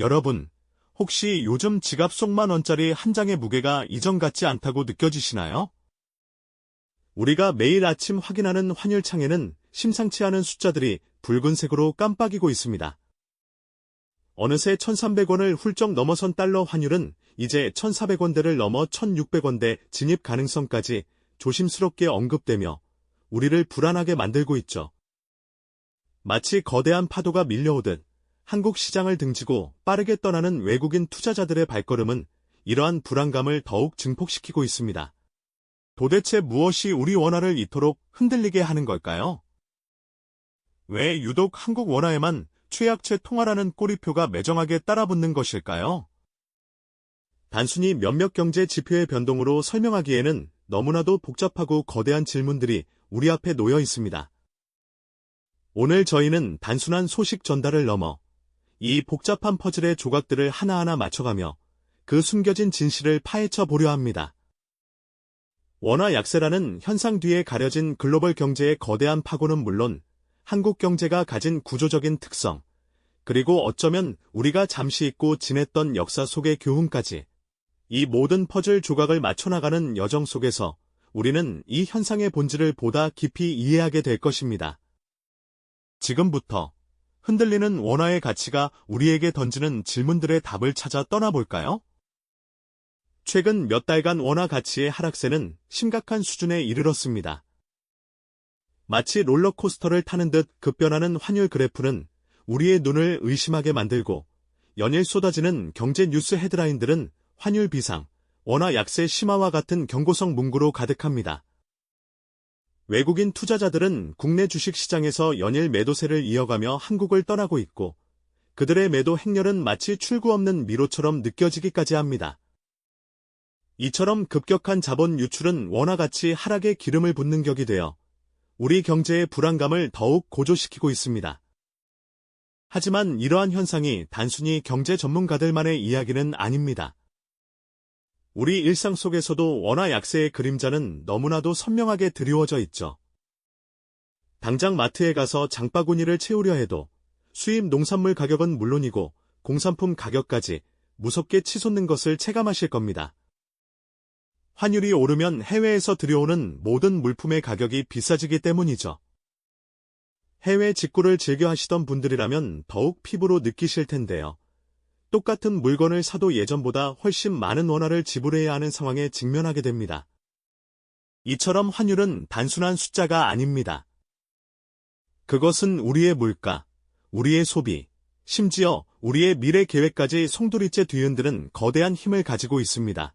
여러분, 혹시 요즘 지갑 속 10,000원짜리 한 장의 무게가 이전 같지 않다고 느껴지시나요? 우리가 매일 아침 확인하는 환율창에는 심상치 않은 숫자들이 붉은색으로 깜빡이고 있습니다. 어느새 1,300원을 훌쩍 넘어선 달러 환율은 이제 1,400원대를 넘어 1,600원대 진입 가능성까지 조심스럽게 언급되며 우리를 불안하게 만들고 있죠. 마치 거대한 파도가 밀려오듯 한국 시장을 등지고 빠르게 떠나는 외국인 투자자들의 발걸음은 이러한 불안감을 더욱 증폭시키고 있습니다. 도대체 무엇이 우리 원화를 이토록 흔들리게 하는 걸까요? 왜 유독 한국 원화에만 최약체 통화라는 꼬리표가 매정하게 따라붙는 것일까요? 단순히 몇몇 경제 지표의 변동으로 설명하기에는 너무나도 복잡하고 거대한 질문들이 우리 앞에 놓여 있습니다. 오늘 저희는 단순한 소식 전달을 넘어 이 복잡한 퍼즐의 조각들을 하나하나 맞춰가며 그 숨겨진 진실을 파헤쳐 보려 합니다. 원화 약세라는 현상 뒤에 가려진 글로벌 경제의 거대한 파고는 물론 한국 경제가 가진 구조적인 특성, 그리고 어쩌면 우리가 잠시 잊고 지냈던 역사 속의 교훈까지 이 모든 퍼즐 조각을 맞춰나가는 여정 속에서 우리는 이 현상의 본질을 보다 깊이 이해하게 될 것입니다. 지금부터 흔들리는 원화의 가치가 우리에게 던지는 질문들의 답을 찾아 떠나볼까요? 최근 몇 달간 원화 가치의 하락세는 심각한 수준에 이르렀습니다. 마치 롤러코스터를 타는 듯 급변하는 환율 그래프는 우리의 눈을 의심하게 만들고 연일 쏟아지는 경제 뉴스 헤드라인들은 환율 비상, 원화 약세 심화와 같은 경고성 문구로 가득합니다. 외국인 투자자들은 국내 주식시장에서 연일 매도세를 이어가며 한국을 떠나고 있고 그들의 매도 행렬은 마치 출구 없는 미로처럼 느껴지기까지 합니다. 이처럼 급격한 자본 유출은 원화 가치 하락에 기름을 붓는 격이 되어 우리 경제의 불안감을 더욱 고조시키고 있습니다. 하지만 이러한 현상이 단순히 경제 전문가들만의 이야기는 아닙니다. 우리 일상 속에서도 원화 약세의 그림자는 너무나도 선명하게 드리워져 있죠. 당장 마트에 가서 장바구니를 채우려 해도 수입 농산물 가격은 물론이고 공산품 가격까지 무섭게 치솟는 것을 체감하실 겁니다. 환율이 오르면 해외에서 들여오는 모든 물품의 가격이 비싸지기 때문이죠. 해외 직구를 즐겨 하시던 분들이라면 더욱 피부로 느끼실 텐데요. 똑같은 물건을 사도 예전보다 훨씬 많은 원화를 지불해야 하는 상황에 직면하게 됩니다. 이처럼 환율은 단순한 숫자가 아닙니다. 그것은 우리의 물가, 우리의 소비, 심지어 우리의 미래 계획까지 송두리째 뒤흔드는 거대한 힘을 가지고 있습니다.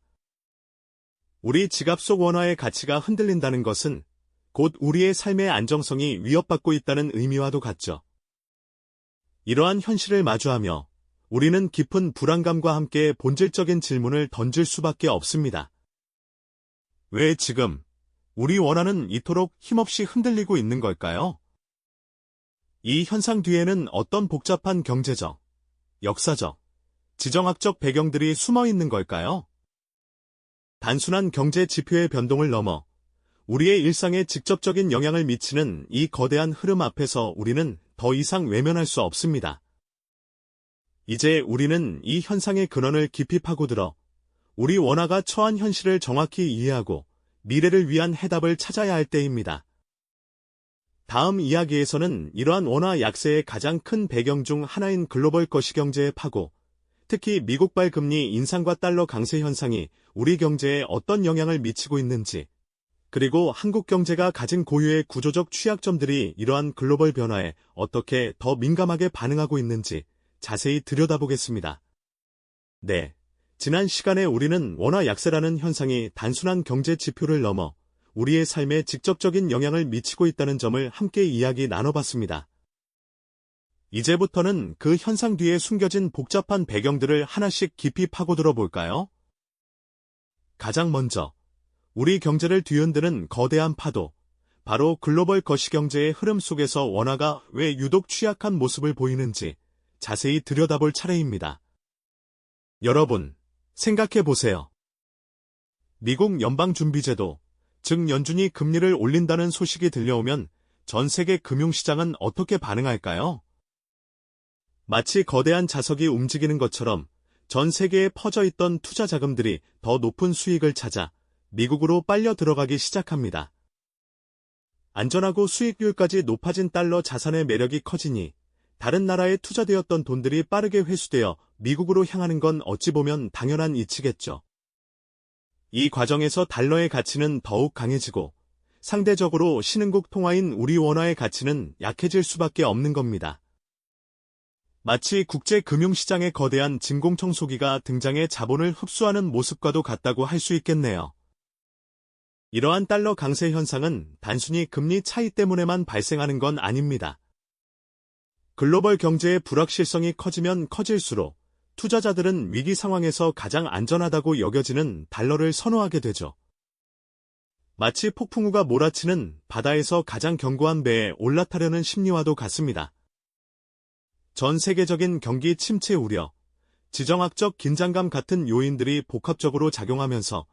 우리 지갑 속 원화의 가치가 흔들린다는 것은 곧 우리의 삶의 안정성이 위협받고 있다는 의미와도 같죠. 이러한 현실을 마주하며 우리는 깊은 불안감과 함께 본질적인 질문을 던질 수밖에 없습니다. 왜 지금 우리 원화는 이토록 힘없이 흔들리고 있는 걸까요? 이 현상 뒤에는 어떤 복잡한 경제적, 역사적, 지정학적 배경들이 숨어 있는 걸까요? 단순한 경제 지표의 변동을 넘어 우리의 일상에 직접적인 영향을 미치는 이 거대한 흐름 앞에서 우리는 더 이상 외면할 수 없습니다. 이제 우리는 이 현상의 근원을 깊이 파고들어 우리 원화가 처한 현실을 정확히 이해하고 미래를 위한 해답을 찾아야 할 때입니다. 다음 이야기에서는 이러한 원화 약세의 가장 큰 배경 중 하나인 글로벌 거시경제의 파고, 특히 미국발 금리 인상과 달러 강세 현상이 우리 경제에 어떤 영향을 미치고 있는지, 그리고 한국 경제가 가진 고유의 구조적 취약점들이 이러한 글로벌 변화에 어떻게 더 민감하게 반응하고 있는지 자세히 들여다보겠습니다. 네, 지난 시간에 우리는 원화 약세라는 현상이 단순한 경제 지표를 넘어 우리의 삶에 직접적인 영향을 미치고 있다는 점을 함께 이야기 나눠봤습니다. 이제부터는 그 현상 뒤에 숨겨진 복잡한 배경들을 하나씩 깊이 파고들어 볼까요? 가장 먼저 우리 경제를 뒤흔드는 거대한 파도, 바로 글로벌 거시경제의 흐름 속에서 원화가 왜 유독 취약한 모습을 보이는지 자세히 들여다볼 차례입니다. 여러분, 생각해 보세요. 미국 연방준비제도, 즉 연준이 금리를 올린다는 소식이 들려오면 전 세계 금융시장은 어떻게 반응할까요? 마치 거대한 자석이 움직이는 것처럼 전 세계에 퍼져 있던 투자 자금들이 더 높은 수익을 찾아 미국으로 빨려 들어가기 시작합니다. 안전하고 수익률까지 높아진 달러 자산의 매력이 커지니 다른 나라에 투자되었던 돈들이 빠르게 회수되어 미국으로 향하는 건 어찌 보면 당연한 이치겠죠. 이 과정에서 달러의 가치는 더욱 강해지고 상대적으로 신흥국 통화인 우리 원화의 가치는 약해질 수밖에 없는 겁니다. 마치 국제 금융시장에 거대한 진공청소기가 등장해 자본을 흡수하는 모습과도 같다고 할 수 있겠네요. 이러한 달러 강세 현상은 단순히 금리 차이 때문에만 발생하는 건 아닙니다. 글로벌 경제의 불확실성이 커지면 커질수록 투자자들은 위기 상황에서 가장 안전하다고 여겨지는 달러를 선호하게 되죠. 마치 폭풍우가 몰아치는 바다에서 가장 견고한 배에 올라타려는 심리와도 같습니다. 전 세계적인 경기 침체 우려, 지정학적 긴장감 같은 요인들이 복합적으로 작용하면서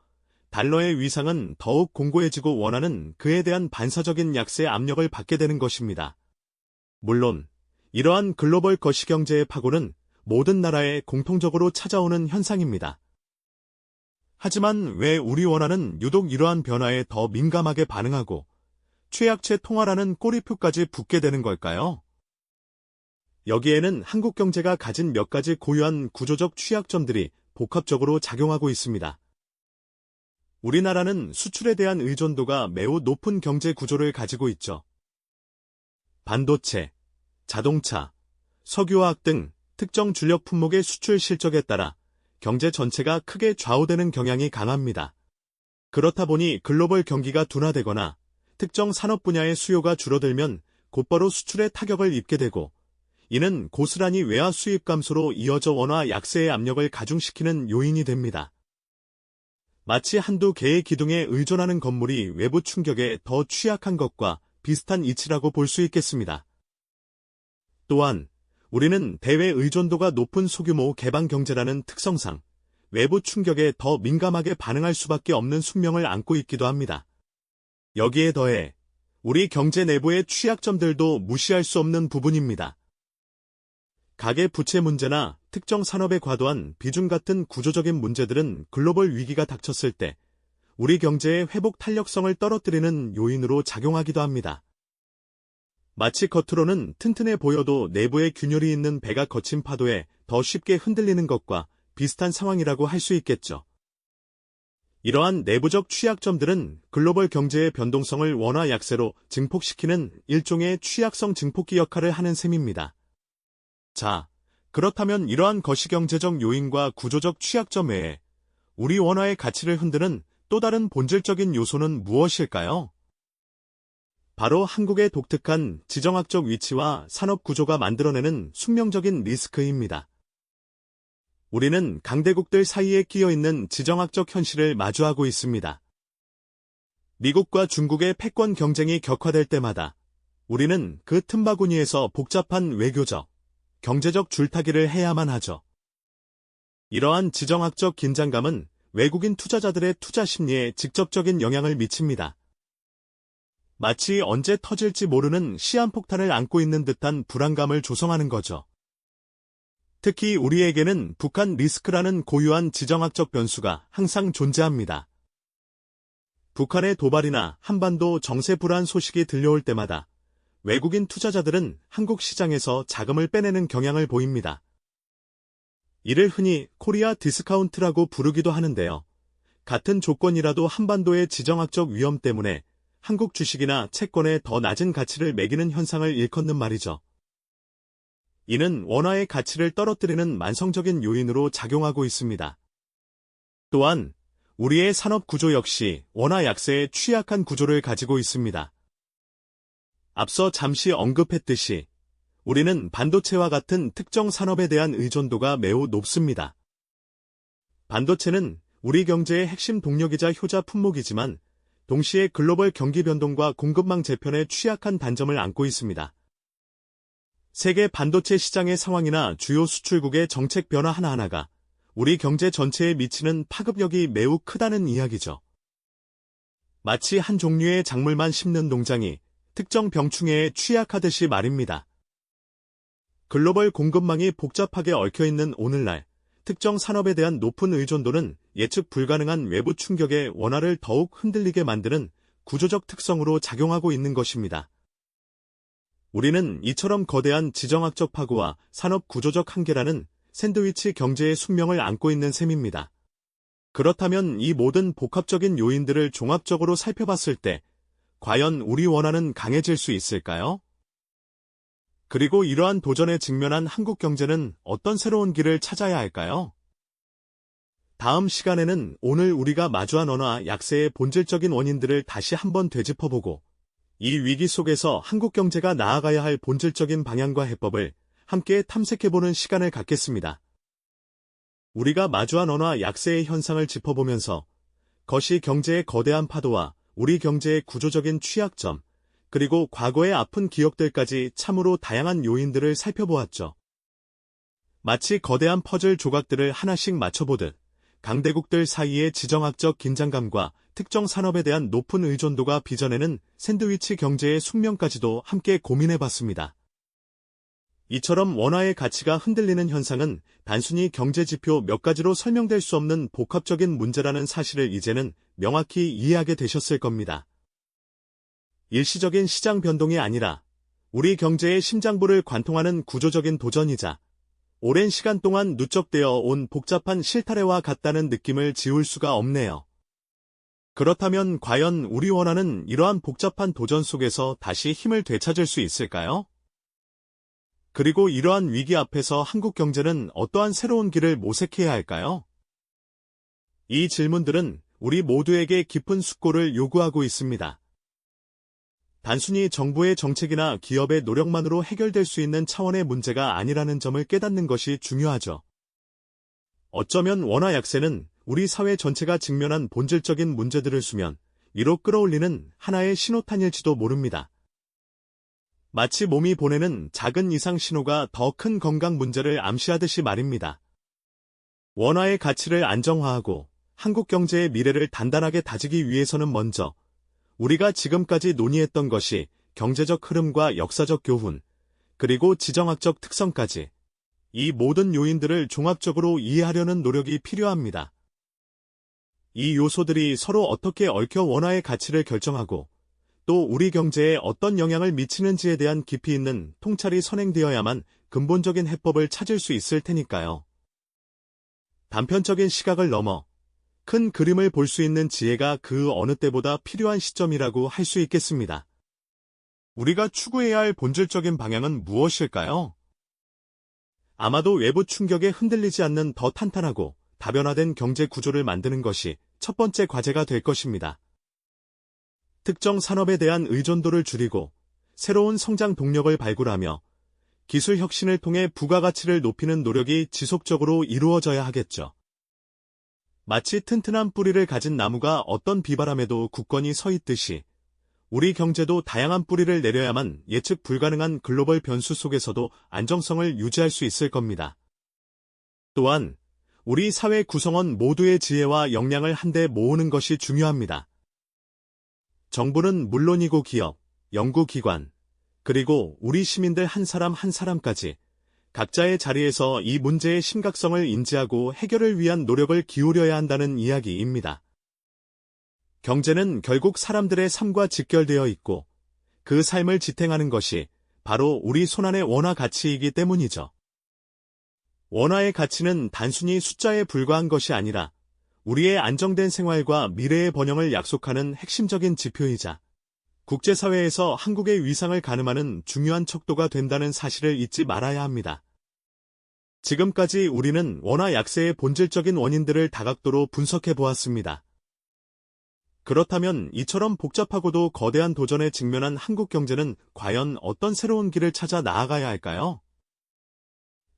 달러의 위상은 더욱 공고해지고 원화는 그에 대한 반사적인 약세 압력을 받게 되는 것입니다. 물론 이러한 글로벌 거시경제의 파고는 모든 나라에 공통적으로 찾아오는 현상입니다. 하지만 왜 우리 원화는 유독 이러한 변화에 더 민감하게 반응하고 최약체 통화라는 꼬리표까지 붙게 되는 걸까요? 여기에는 한국 경제가 가진 몇 가지 고유한 구조적 취약점들이 복합적으로 작용하고 있습니다. 우리나라는 수출에 대한 의존도가 매우 높은 경제 구조를 가지고 있죠. 반도체, 자동차, 석유화학 등 특정 주력 품목의 수출 실적에 따라 경제 전체가 크게 좌우되는 경향이 강합니다. 그렇다 보니 글로벌 경기가 둔화되거나 특정 산업 분야의 수요가 줄어들면 곧바로 수출에 타격을 입게 되고 이는 고스란히 외화 수입 감소로 이어져 원화 약세의 압력을 가중시키는 요인이 됩니다. 마치 한두 개의 기둥에 의존하는 건물이 외부 충격에 더 취약한 것과 비슷한 이치라고 볼 수 있겠습니다. 또한 우리는 대외 의존도가 높은 소규모 개방 경제라는 특성상 외부 충격에 더 민감하게 반응할 수밖에 없는 숙명을 안고 있기도 합니다. 여기에 더해 우리 경제 내부의 취약점들도 무시할 수 없는 부분입니다. 가계 부채 문제나 특정 산업의 과도한 비중 같은 구조적인 문제들은 글로벌 위기가 닥쳤을 때 우리 경제의 회복 탄력성을 떨어뜨리는 요인으로 작용하기도 합니다. 마치 겉으로는 튼튼해 보여도 내부에 균열이 있는 배가 거친 파도에 더 쉽게 흔들리는 것과 비슷한 상황이라고 할 수 있겠죠. 이러한 내부적 취약점들은 글로벌 경제의 변동성을 원화 약세로 증폭시키는 일종의 취약성 증폭기 역할을 하는 셈입니다. 자, 그렇다면 이러한 거시경제적 요인과 구조적 취약점 외에 우리 원화의 가치를 흔드는 또 다른 본질적인 요소는 무엇일까요? 바로 한국의 독특한 지정학적 위치와 산업 구조가 만들어내는 숙명적인 리스크입니다. 우리는 강대국들 사이에 끼어 있는 지정학적 현실을 마주하고 있습니다. 미국과 중국의 패권 경쟁이 격화될 때마다 우리는 그 틈바구니에서 복잡한 외교적, 경제적 줄타기를 해야만 하죠. 이러한 지정학적 긴장감은 외국인 투자자들의 투자 심리에 직접적인 영향을 미칩니다. 마치 언제 터질지 모르는 시한폭탄을 안고 있는 듯한 불안감을 조성하는 거죠. 특히 우리에게는 북한 리스크라는 고유한 지정학적 변수가 항상 존재합니다. 북한의 도발이나 한반도 정세 불안 소식이 들려올 때마다 외국인 투자자들은 한국 시장에서 자금을 빼내는 경향을 보입니다. 이를 흔히 코리아 디스카운트라고 부르기도 하는데요. 같은 조건이라도 한반도의 지정학적 위험 때문에 한국 주식이나 채권에 더 낮은 가치를 매기는 현상을 일컫는 말이죠. 이는 원화의 가치를 떨어뜨리는 만성적인 요인으로 작용하고 있습니다. 또한 우리의 산업 구조 역시 원화 약세에 취약한 구조를 가지고 있습니다. 앞서 잠시 언급했듯이 우리는 반도체와 같은 특정 산업에 대한 의존도가 매우 높습니다. 반도체는 우리 경제의 핵심 동력이자 효자 품목이지만 동시에 글로벌 경기 변동과 공급망 재편에 취약한 단점을 안고 있습니다. 세계 반도체 시장의 상황이나 주요 수출국의 정책 변화 하나하나가 우리 경제 전체에 미치는 파급력이 매우 크다는 이야기죠. 마치 한 종류의 작물만 심는 농장이 특정 병충해에 취약하듯이 말입니다. 글로벌 공급망이 복잡하게 얽혀있는 오늘날, 특정 산업에 대한 높은 의존도는 예측 불가능한 외부 충격의 원화를 더욱 흔들리게 만드는 구조적 특성으로 작용하고 있는 것입니다. 우리는 이처럼 거대한 지정학적 파고와 산업 구조적 한계라는 샌드위치 경제의 숙명을 안고 있는 셈입니다. 그렇다면 이 모든 복합적인 요인들을 종합적으로 살펴봤을 때 과연 우리 원화는 강해질 수 있을까요? 그리고 이러한 도전에 직면한 한국 경제는 어떤 새로운 길을 찾아야 할까요? 다음 시간에는 오늘 우리가 마주한 원화 약세의 본질적인 원인들을 다시 한번 되짚어보고 이 위기 속에서 한국 경제가 나아가야 할 본질적인 방향과 해법을 함께 탐색해보는 시간을 갖겠습니다. 우리가 마주한 원화 약세의 현상을 짚어보면서 거시 경제의 거대한 파도와 우리 경제의 구조적인 취약점, 그리고 과거의 아픈 기억들까지 참으로 다양한 요인들을 살펴보았죠. 마치 거대한 퍼즐 조각들을 하나씩 맞춰보듯 강대국들 사이의 지정학적 긴장감과 특정 산업에 대한 높은 의존도가 빚어내는 샌드위치 경제의 숙명까지도 함께 고민해봤습니다. 이처럼 원화의 가치가 흔들리는 현상은 단순히 경제지표 몇 가지로 설명될 수 없는 복합적인 문제라는 사실을 이제는 명확히 이해하게 되셨을 겁니다. 일시적인 시장 변동이 아니라 우리 경제의 심장부를 관통하는 구조적인 도전이자 오랜 시간 동안 누적되어 온 복잡한 실타래와 같다는 느낌을 지울 수가 없네요. 그렇다면 과연 우리 원화는 이러한 복잡한 도전 속에서 다시 힘을 되찾을 수 있을까요? 그리고 이러한 위기 앞에서 한국 경제는 어떠한 새로운 길을 모색해야 할까요? 이 질문들은 우리 모두에게 깊은 숙고를 요구하고 있습니다. 단순히 정부의 정책이나 기업의 노력만으로 해결될 수 있는 차원의 문제가 아니라는 점을 깨닫는 것이 중요하죠. 어쩌면 원화 약세는 우리 사회 전체가 직면한 본질적인 문제들을 수면 위로 끌어올리는 하나의 신호탄일지도 모릅니다. 마치 몸이 보내는 작은 이상 신호가 더 큰 건강 문제를 암시하듯이 말입니다. 원화의 가치를 안정화하고 한국 경제의 미래를 단단하게 다지기 위해서는 먼저 우리가 지금까지 논의했던 것이 경제적 흐름과 역사적 교훈, 그리고 지정학적 특성까지 이 모든 요인들을 종합적으로 이해하려는 노력이 필요합니다. 이 요소들이 서로 어떻게 얽혀 원화의 가치를 결정하고 또 우리 경제에 어떤 영향을 미치는지에 대한 깊이 있는 통찰이 선행되어야만 근본적인 해법을 찾을 수 있을 테니까요. 단편적인 시각을 넘어 큰 그림을 볼 수 있는 지혜가 그 어느 때보다 필요한 시점이라고 할 수 있겠습니다. 우리가 추구해야 할 본질적인 방향은 무엇일까요? 아마도 외부 충격에 흔들리지 않는 더 탄탄하고 다변화된 경제 구조를 만드는 것이 첫 번째 과제가 될 것입니다. 특정 산업에 대한 의존도를 줄이고 새로운 성장 동력을 발굴하며 기술 혁신을 통해 부가가치를 높이는 노력이 지속적으로 이루어져야 하겠죠. 마치 튼튼한 뿌리를 가진 나무가 어떤 비바람에도 굳건히 서 있듯이 우리 경제도 다양한 뿌리를 내려야만 예측 불가능한 글로벌 변수 속에서도 안정성을 유지할 수 있을 겁니다. 또한 우리 사회 구성원 모두의 지혜와 역량을 한데 모으는 것이 중요합니다. 정부는 물론이고 기업, 연구기관, 그리고 우리 시민들 한 사람 한 사람까지 각자의 자리에서 이 문제의 심각성을 인지하고 해결을 위한 노력을 기울여야 한다는 이야기입니다. 경제는 결국 사람들의 삶과 직결되어 있고 그 삶을 지탱하는 것이 바로 우리 손안의 원화 가치이기 때문이죠. 원화의 가치는 단순히 숫자에 불과한 것이 아니라 우리의 안정된 생활과 미래의 번영을 약속하는 핵심적인 지표이자 국제사회에서 한국의 위상을 가늠하는 중요한 척도가 된다는 사실을 잊지 말아야 합니다. 지금까지 우리는 원화 약세의 본질적인 원인들을 다각도로 분석해 보았습니다. 그렇다면 이처럼 복잡하고도 거대한 도전에 직면한 한국 경제는 과연 어떤 새로운 길을 찾아 나아가야 할까요?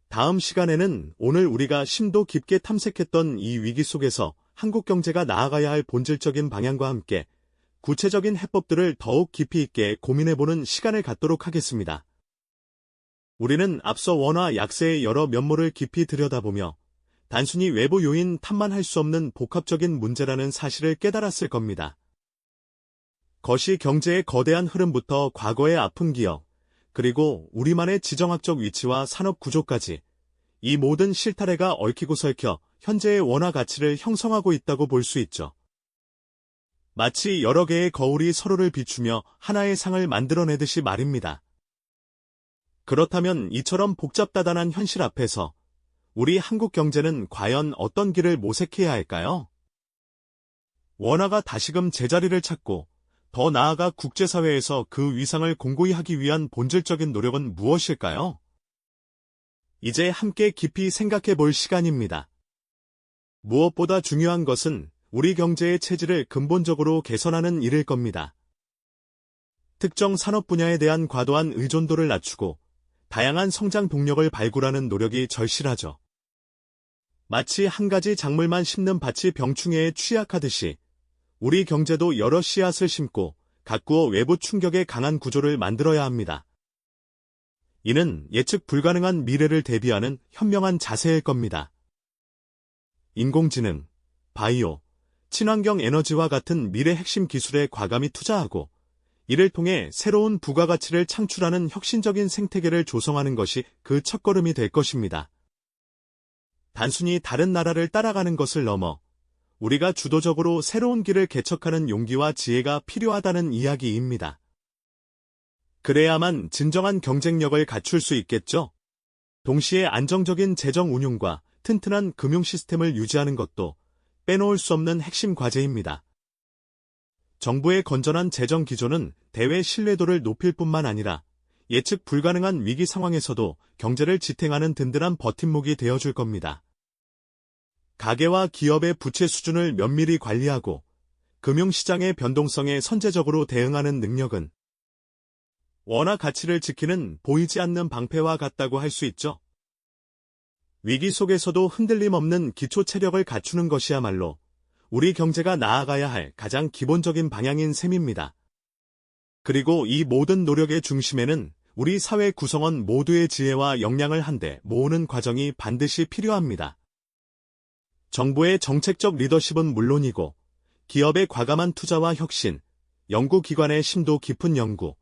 다음 시간에는 오늘 우리가 심도 깊게 탐색했던 이 위기 속에서 한국 경제가 나아가야 할 본질적인 방향과 함께 구체적인 해법들을 더욱 깊이 있게 고민해보는 시간을 갖도록 하겠습니다. 우리는 앞서 원화 약세의 여러 면모를 깊이 들여다보며 단순히 외부 요인 탓만 할 수 없는 복합적인 문제라는 사실을 깨달았을 겁니다. 거시 경제의 거대한 흐름부터 과거의 아픈 기억, 그리고 우리만의 지정학적 위치와 산업 구조까지 이 모든 실타래가 얽히고 설켜 현재의 원화 가치를 형성하고 있다고 볼 수 있죠. 마치 여러 개의 거울이 서로를 비추며 하나의 상을 만들어내듯이 말입니다. 그렇다면 이처럼 복잡다단한 현실 앞에서 우리 한국 경제는 과연 어떤 길을 모색해야 할까요? 원화가 다시금 제자리를 찾고 더 나아가 국제사회에서 그 위상을 공고히 하기 위한 본질적인 노력은 무엇일까요? 이제 함께 깊이 생각해 볼 시간입니다. 무엇보다 중요한 것은 우리 경제의 체질을 근본적으로 개선하는 일일 겁니다. 특정 산업 분야에 대한 과도한 의존도를 낮추고 다양한 성장 동력을 발굴하는 노력이 절실하죠. 마치 한 가지 작물만 심는 밭이 병충해에 취약하듯이 우리 경제도 여러 씨앗을 심고 가꾸어 외부 충격에 강한 구조를 만들어야 합니다. 이는 예측 불가능한 미래를 대비하는 현명한 자세일 겁니다. 인공지능, 바이오, 친환경 에너지와 같은 미래 핵심 기술에 과감히 투자하고 이를 통해 새로운 부가가치를 창출하는 혁신적인 생태계를 조성하는 것이 그 첫걸음이 될 것입니다. 단순히 다른 나라를 따라가는 것을 넘어 우리가 주도적으로 새로운 길을 개척하는 용기와 지혜가 필요하다는 이야기입니다. 그래야만 진정한 경쟁력을 갖출 수 있겠죠. 동시에 안정적인 재정 운용과 튼튼한 금융 시스템을 유지하는 것도 빼놓을 수 없는 핵심 과제입니다. 정부의 건전한 재정 기조는 대외 신뢰도를 높일 뿐만 아니라 예측 불가능한 위기 상황에서도 경제를 지탱하는 든든한 버팀목이 되어줄 겁니다. 가계와 기업의 부채 수준을 면밀히 관리하고 금융시장의 변동성에 선제적으로 대응하는 능력은 원화 가치를 지키는 보이지 않는 방패와 같다고 할 수 있죠. 위기 속에서도 흔들림 없는 기초 체력을 갖추는 것이야말로 우리 경제가 나아가야 할 가장 기본적인 방향인 셈입니다. 그리고 이 모든 노력의 중심에는 우리 사회 구성원 모두의 지혜와 역량을 한데 모으는 과정이 반드시 필요합니다. 정부의 정책적 리더십은 물론이고 기업의 과감한 투자와 혁신, 연구기관의 심도 깊은 연구,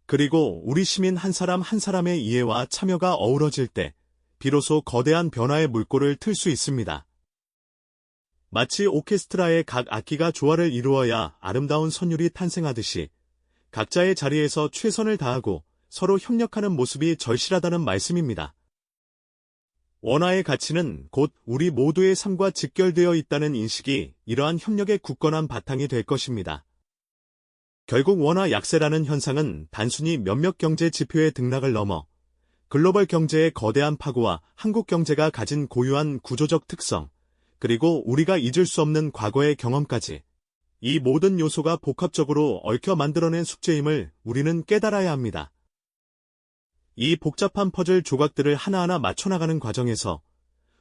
그리고 우리 시민 한 사람 한 사람의 이해와 참여가 어우러질 때 비로소 거대한 변화의 물꼬를 틀 수 있습니다. 마치 오케스트라의 각 악기가 조화를 이루어야 아름다운 선율이 탄생하듯이 각자의 자리에서 최선을 다하고 서로 협력하는 모습이 절실하다는 말씀입니다. 원화의 가치는 곧 우리 모두의 삶과 직결되어 있다는 인식이 이러한 협력의 굳건한 바탕이 될 것입니다. 결국 원화 약세라는 현상은 단순히 몇몇 경제 지표의 등락을 넘어 글로벌 경제의 거대한 파고와 한국 경제가 가진 고유한 구조적 특성, 그리고 우리가 잊을 수 없는 과거의 경험까지 이 모든 요소가 복합적으로 얽혀 만들어낸 숙제임을 우리는 깨달아야 합니다. 이 복잡한 퍼즐 조각들을 하나하나 맞춰나가는 과정에서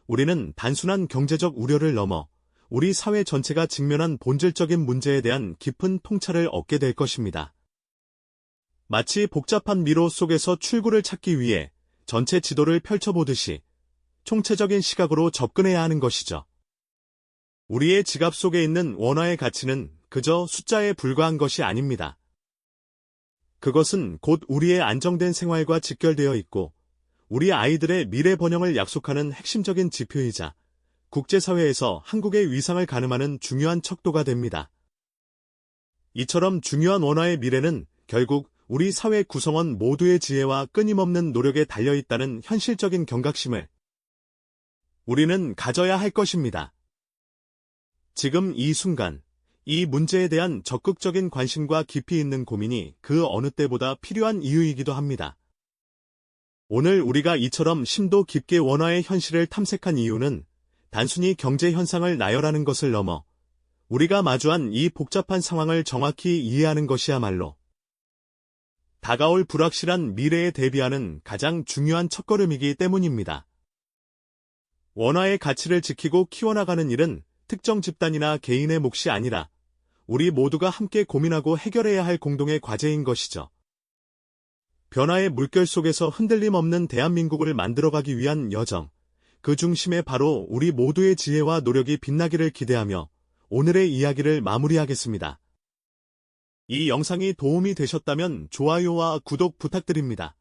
우리는 단순한 경제적 우려를 넘어 우리 사회 전체가 직면한 본질적인 문제에 대한 깊은 통찰을 얻게 될 것입니다. 마치 복잡한 미로 속에서 출구를 찾기 위해 전체 지도를 펼쳐보듯이 총체적인 시각으로 접근해야 하는 것이죠. 우리의 지갑 속에 있는 원화의 가치는 그저 숫자에 불과한 것이 아닙니다. 그것은 곧 우리의 안정된 생활과 직결되어 있고 우리 아이들의 미래 번영을 약속하는 핵심적인 지표이자 국제사회에서 한국의 위상을 가늠하는 중요한 척도가 됩니다. 이처럼 중요한 원화의 미래는 결국 우리 사회 구성원 모두의 지혜와 끊임없는 노력에 달려있다는 현실적인 경각심을 우리는 가져야 할 것입니다. 지금 이 순간, 이 문제에 대한 적극적인 관심과 깊이 있는 고민이 그 어느 때보다 필요한 이유이기도 합니다. 오늘 우리가 이처럼 심도 깊게 원화의 현실을 탐색한 이유는 단순히 경제 현상을 나열하는 것을 넘어 우리가 마주한 이 복잡한 상황을 정확히 이해하는 것이야말로 다가올 불확실한 미래에 대비하는 가장 중요한 첫걸음이기 때문입니다. 원화의 가치를 지키고 키워나가는 일은 특정 집단이나 개인의 몫이 아니라 우리 모두가 함께 고민하고 해결해야 할 공동의 과제인 것이죠. 변화의 물결 속에서 흔들림 없는 대한민국을 만들어가기 위한 여정, 그 중심에 바로 우리 모두의 지혜와 노력이 빛나기를 기대하며 오늘의 이야기를 마무리하겠습니다. 이 영상이 도움이 되셨다면 좋아요와 구독 부탁드립니다.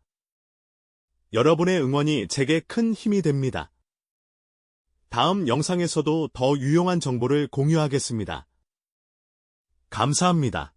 여러분의 응원이 제게 큰 힘이 됩니다. 다음 영상에서도 더 유용한 정보를 공유하겠습니다. 감사합니다.